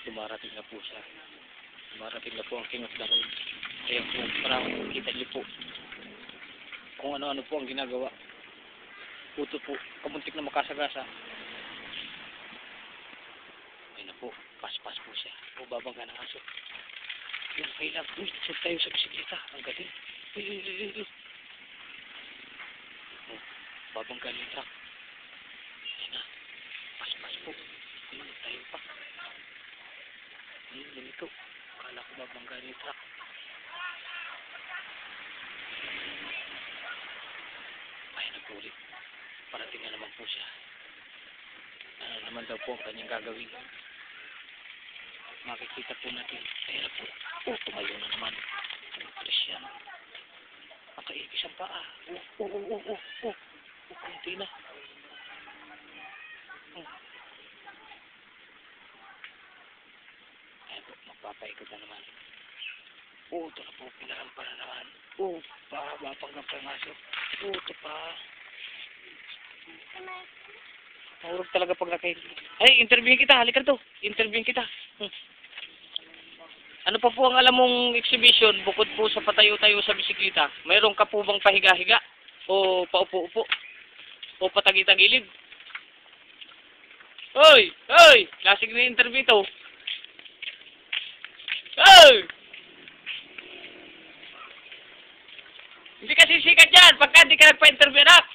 Dumarating na po siya. Dumarating na po ang King of the Road. Ayan po, para makikita niyo po kung ano-ano po ang ginagawa. Puto po, kamuntik na makasagasa. Ayun na po, pas-pas po siya. O, babangga ng aso. Yung kailang, sub tayo sa bisikleta. Ang galing. O, babangga ng truck. Ayun na, pas-pas po. Ayun, tayo pa. Ayun, ganito. Akala ko babangga ng truck. Ayun na po ulit. Parating na naman po siya. Ano naman daw po ang kanyang gagawin. Makikita po natin. Ayun na po. Oh, tumayo na naman. Christian. Nakaikis ang paa. Kunti na. Ayun po, magpapaikot na naman. Ito na po, pinarampa na naman. Pahaba pang napangaso. Ito pa. Mahurog talaga pag nakay. Ay, interviewin kita. Halika to. Interviewin kita. Ano pa po ang alam mong exhibition bukod po sa patayo-tayo sa bisikleta? Mayroon ka po bang pahiga-higa? O paupo-upo? O patagi-tagilid? Hoy! Hoy! Klaseng na interview to. Hoy! Hindi ka sisikat dyan pagka hindi ka nagpa-interview, anak.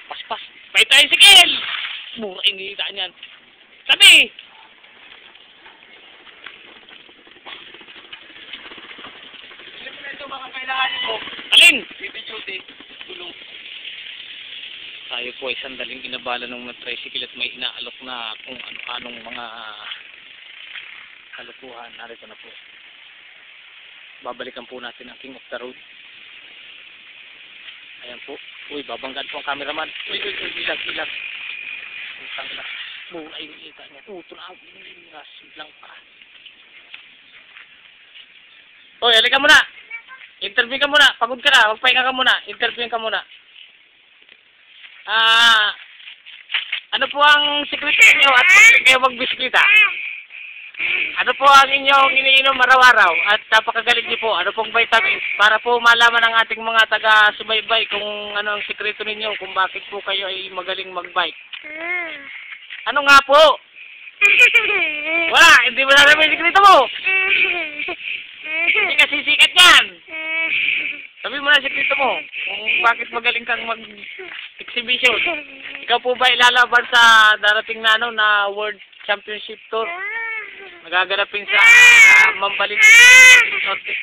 Pas-pas. May tricycle! Mura initaan yan. Sabi! Alam mo na ito, mga kailanganin mo. Alin? Duty. Tulong. Tayo po ay sandaling inabala ng tricycle at may inaalok na kung ano-anong mga kalukuhan. Narito na po. Babalikan po natin ang King of the Road. Ayan po. Uy, babanggan po ang cameraman. Uy, ilag. Mura yung ita niya. Ito na. Lang pa. Uy, halika muna. Interview ka muna. Pagod ka na. Magpahinga ka muna. Interviewin ka muna. Ano po ang sekreto niyo at pag kayo magbisikleta? Ano po ang inyong iniinom araw-araw at napakagaling niyo po? Ano pong vitamins? Para po malaman ng ating mga taga-subaybay kung ano ang sekreto ninyo, kung bakit po kayo ay magaling mag-bike. Ano nga po? Wala, hindi mo na yung sekreto mo. Hindi ka sisikat yan. Sabi mo na sekreto mo, kung bakit magaling kang mag-exhibition. Ikaw po ba ilalaban sa darating na na World Championship Tour? Nagaganapin sa Mambalit Norte.